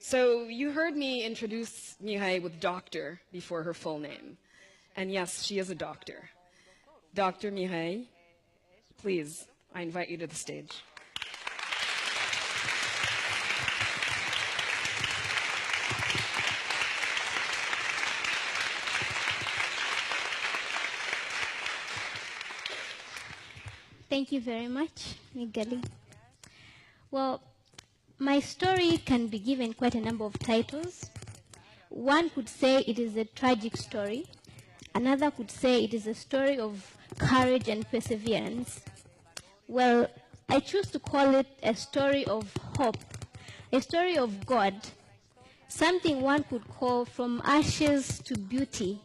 So you heard me introduce Mihai with doctor before her full name. And yes, she is a doctor. Dr. Mihai, please, I invite you to the stage. Thank you very much, Migali. Well, my story can be given quite a number of titles. One could say it is a tragic story. Another could say it is a story of courage and perseverance. Well, I choose to call it a story of hope, a story of God, something one could call from ashes to beauty,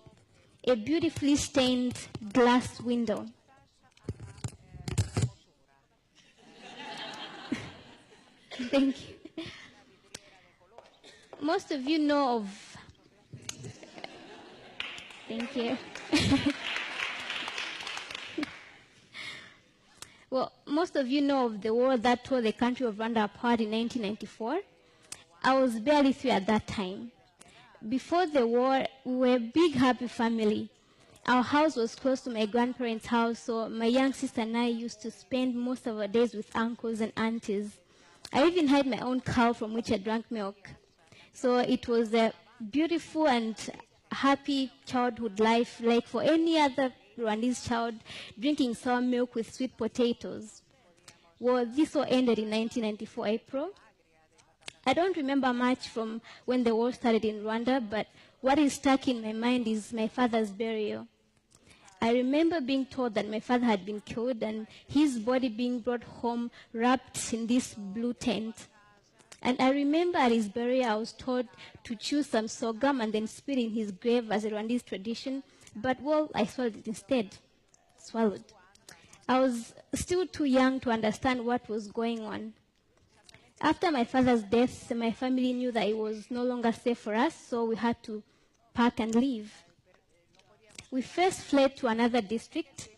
a beautifully stained glass window. Thank you. Most of you know of... Thank you. Well, most of you know of the war that tore the country of Rwanda apart in 1994. I was barely 3 at that time. Before the war, we were a big, happy family. Our house was close to my grandparents' house, so my young sister and I used to spend most of our days with uncles and aunties. I even had my own cow from which I drank milk. So it was a beautiful and happy childhood life, like for any other Rwandese child, drinking sour milk with sweet potatoes. Well, this all ended in 1994 April. I don't remember much from when the war started in Rwanda, but what is stuck in my mind is my father's burial. I remember being told that my father had been killed and his body being brought home wrapped in this blue tent. And I remember at his burial I was told to chew some sorghum and then spit in his grave as a Rwandese tradition, but well, I swallowed it instead. Swallowed. I was still too young to understand what was going on. After my father's death, my family knew that it was no longer safe for us, so we had to pack and leave. We first fled to another district,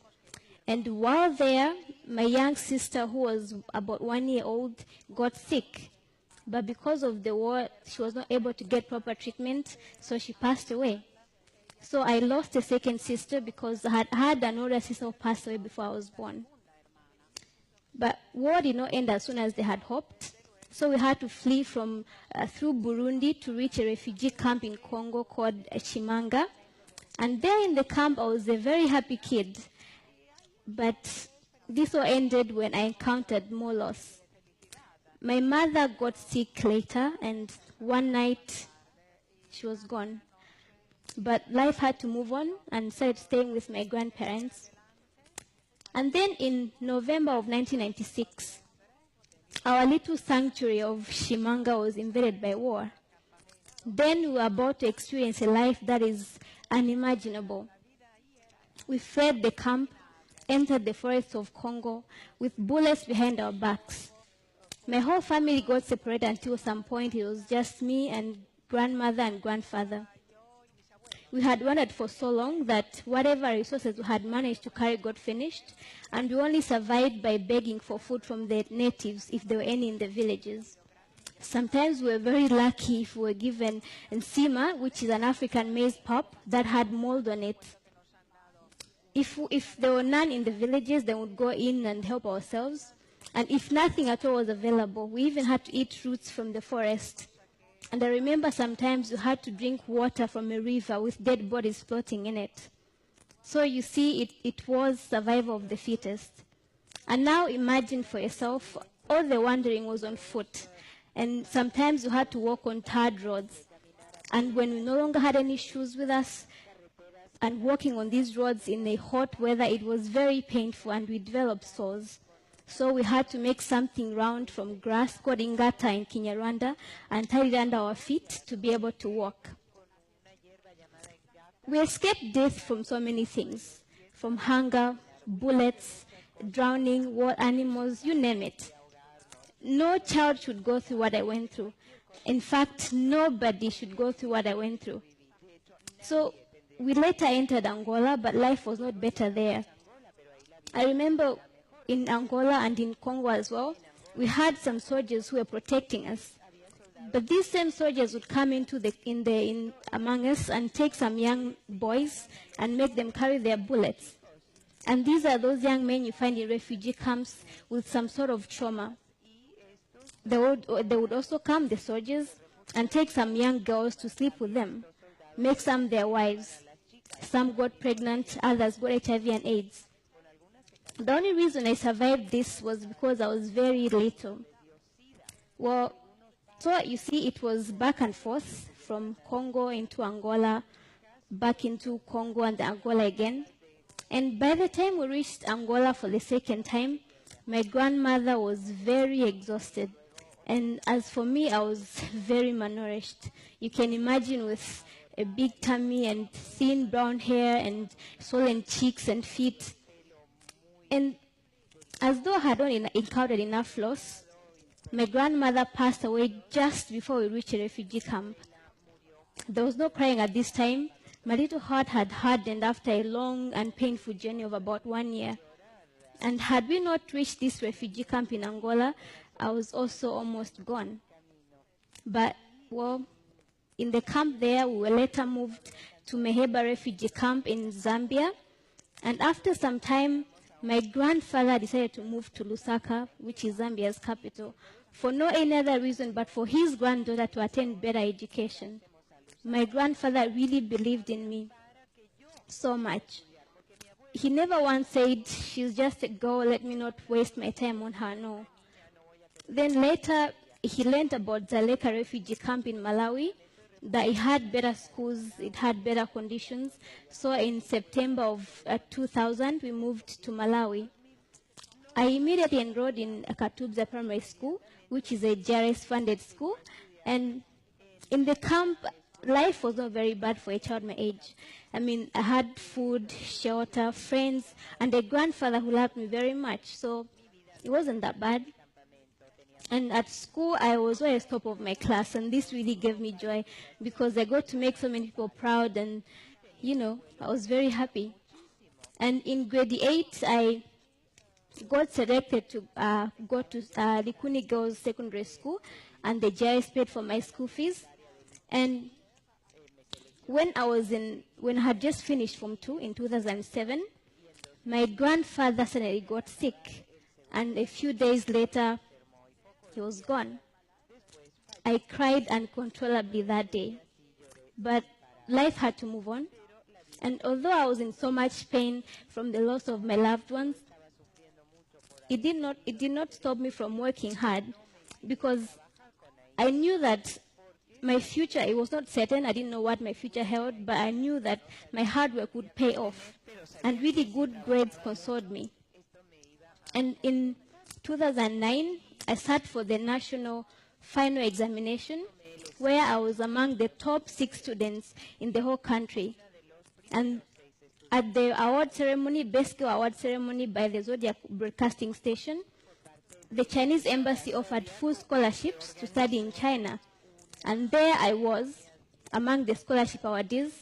and while there, my young sister, who was about 1 year old, got sick. But because of the war, she was not able to get proper treatment, so she passed away. So I lost a second sister because I had an older sister who passed away before I was born. But war did not end as soon as they had hoped. So we had to flee from through Burundi to reach a refugee camp in Congo called Chimanga. And there in the camp, I was a very happy kid. But this all ended when I encountered more loss. My mother got sick later, and one night she was gone. But life had to move on, and started staying with my grandparents. And then in November of 1996, our little sanctuary of Chimanga was invaded by war. Then we were about to experience a life that is unimaginable. We fled the camp, entered the forests of Congo with bullets behind our backs. My whole family got separated until some point it was just me and grandmother and grandfather. We had wandered for so long that whatever resources we had managed to carry got finished, and we only survived by begging for food from the natives if there were any in the villages. Sometimes we were very lucky if we were given nsima, which is an African maize pop that had mold on it. If there were none in the villages, then we'd go in and help ourselves. And if nothing at all was available, we even had to eat roots from the forest. And I remember sometimes you had to drink water from a river with dead bodies floating in it. So you see, it was survival of the fittest. And now imagine for yourself, all the wandering was on foot. And sometimes you had to walk on tarred roads. And when we no longer had any shoes with us, and walking on these roads in the hot weather, it was very painful, and we developed sores. So we had to make something round from grass called ingata in Kinyarwanda and tie it under our feet to be able to walk. We escaped death from so many things, from hunger, bullets, drowning, wild animals, you name it. No child should go through what I went through. In fact, nobody should go through what I went through. So we later entered Angola, but life was not better there. I remember in Angola and in Congo as well, we had some soldiers who were protecting us. But these same soldiers would come in among us and take some young boys and make them carry their bullets. And these are those young men you find in refugee camps with some sort of trauma. They would also come, the soldiers, and take some young girls to sleep with them, make some their wives. Some got pregnant, others got HIV and AIDS. The only reason I survived this was because I was very little. Well, so you see, it was back and forth from Congo into Angola, back into Congo and Angola again. And by the time we reached Angola for the second time, my grandmother was very exhausted. And as for me, I was very malnourished. You can imagine with a big tummy and thin brown hair and swollen cheeks and feet. And as though I had not encountered enough loss, my grandmother passed away just before we reached a refugee camp. There was no crying at this time. My little heart had hardened after a long and painful journey of about 1 year. And had we not reached this refugee camp in Angola, I was also almost gone. But, well, in the camp there, we were later moved to Meheba refugee camp in Zambia. And after some time, my grandfather decided to move to Lusaka, which is Zambia's capital, for no any other reason but for his granddaughter to attend better education. My grandfather really believed in me so much. He never once said, she's just a girl, let me not waste my time on her, no. Then later, he learned about Dzaleka refugee camp in Malawi, that it had better schools, it had better conditions. So in September of 2000, we moved to Malawi. I immediately enrolled in Katubza Primary School, which is a JRS-funded school. And in the camp, life was not very bad for a child my age. I mean, I had food, shelter, friends, and a grandfather who loved me very much. So it wasn't that bad. And at school, I was always top of my class, and this really gave me joy because I got to make so many people proud, and, you know, I was very happy. And in grade 8, I got selected to go to Likuni Girls Secondary School, and the JRS paid for my school fees. And when I had just finished Form 2 in 2007, my grandfather suddenly got sick, and a few days later, he was gone. I cried uncontrollably that day, but life had to move on. And although I was in so much pain from the loss of my loved ones, it did not stop me from working hard, because I knew that my future, it was not certain. I didn't know what my future held, but I knew that my hard work would pay off, and really good grades consoled me. And in 2009, I sat for the national final examination, where I was among the top 6 students in the whole country. And at the award ceremony, Best Girl Award ceremony by the Zodiac Broadcasting Station, the Chinese embassy offered full scholarships to study in China. And there I was, among the scholarship awardees,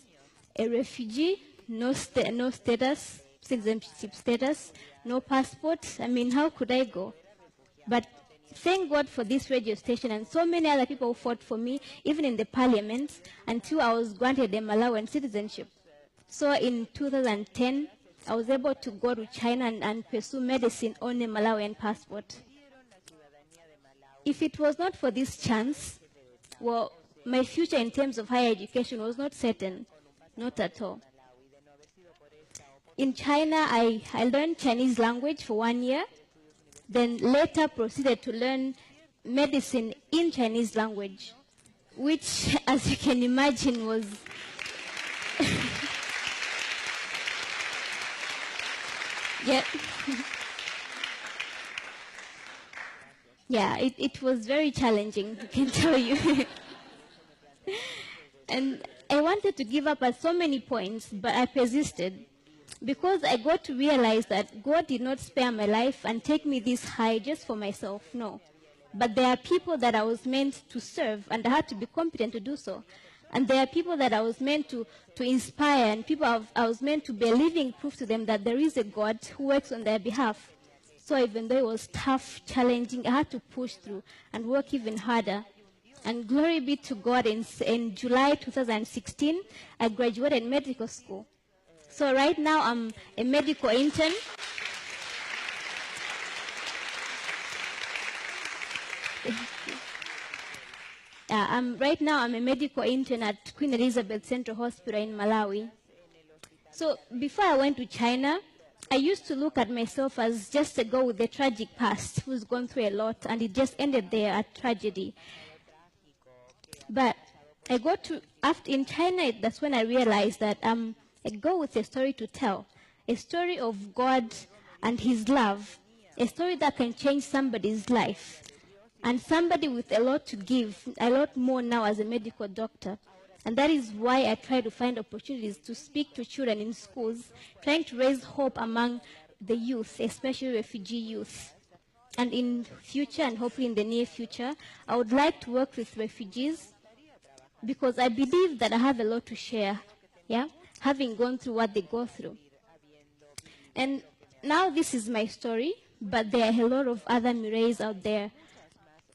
a refugee, no status, citizenship status, no passport. I mean, how could I go? But thank God for this radio station and so many other people who fought for me, even in the parliament, until I was granted a Malawian citizenship. So in 2010, I was able to go to China and pursue medicine on a Malawian passport. If it was not for this chance, well, my future in terms of higher education was not certain, not at all. In China, I learned Chinese language for 1 year, then later proceeded to learn medicine in Chinese language, which, as you can imagine, was yeah, it was very challenging, I can tell you. And I wanted to give up at so many points, but I persisted, because I got to realize that God did not spare my life and take me this high just for myself, no. But there are people that I was meant to serve, and I had to be competent to do so. And there are people that I was meant to inspire, and people I was meant to be a living proof to them that there is a God who works on their behalf. So even though it was tough, challenging, I had to push through and work even harder. And glory be to God, in July 2016, I graduated medical school. So right now I'm a medical intern. Right now I'm a medical intern at Queen Elizabeth Central Hospital in Malawi. So before I went to China, I used to look at myself as just a girl with a tragic past who's gone through a lot, and it just ended there at tragedy. But I got to, after in China, that's when I realized that I'm a girl with a story to tell, a story of God and His love, a story that can change somebody's life, and somebody with a lot to give, a lot more now as a medical doctor. And that is why I try to find opportunities to speak to children in schools, trying to raise hope among the youth, especially refugee youth. And in future, and hopefully in the near future, I would like to work with refugees, because I believe that I have a lot to share, yeah, having gone through what they go through. And now this is my story, but there are a lot of other Mireilles out there.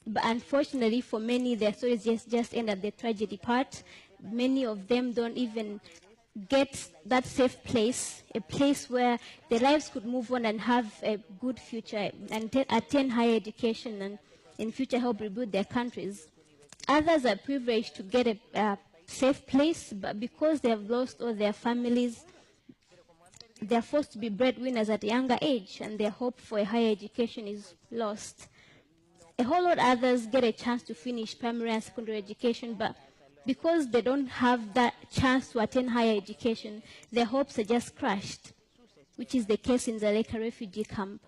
But unfortunately, for many, their stories just end at the tragedy part. Many of them don't even get that safe place, a place where their lives could move on and have a good future and attend higher education and in future help rebuild their countries. Others are privileged to get a safe place, but because they have lost all their families, they are forced to be breadwinners at a younger age, and their hope for a higher education is lost. A whole lot of others get a chance to finish primary and secondary education, but because they don't have that chance to attend higher education, their hopes are just crushed, which is the case in Dzaleka refugee camp.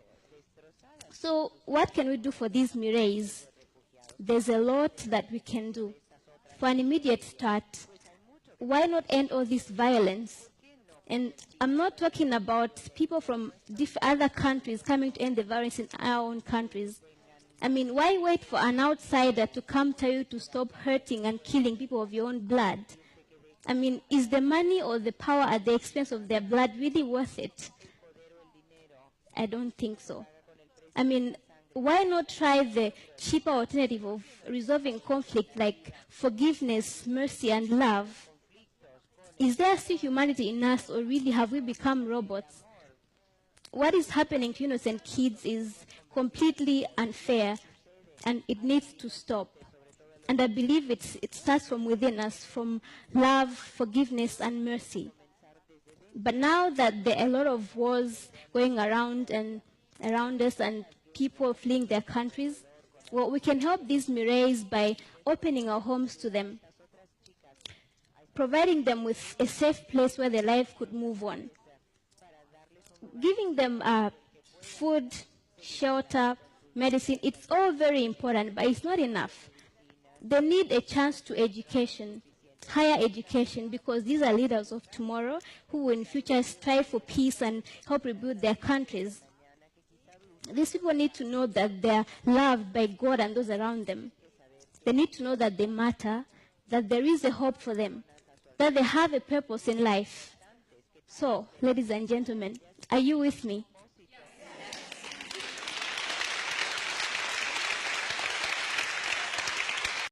So what can we do for these Mireilles? There's a lot that we can do. For an immediate start, why not end all this violence? And I'm not talking about people from other countries coming to end the violence in our own countries. I mean, why wait for an outsider to come tell you to stop hurting and killing people of your own blood? I mean, is the money or the power at the expense of their blood really worth it? I don't think so. I mean, why not try the cheaper alternative of resolving conflict like forgiveness, mercy, and love? Is there still humanity in us, or really have we become robots? What is happening to innocent kids is completely unfair, and it needs to stop. And I believe it starts from within us, from love, forgiveness, and mercy. But now that there are a lot of wars going around us and people fleeing their countries, well, we can help these Mireilles by opening our homes to them, providing them with a safe place where their life could move on, giving them food, shelter, medicine. It's all very important, but it's not enough. They need a chance to education, higher education, because these are leaders of tomorrow who will in future strive for peace and help rebuild their countries. These people need to know that they are loved by God and those around them. They need to know that they matter, that there is a hope for them, that they have a purpose in life. So, ladies and gentlemen, are you with me?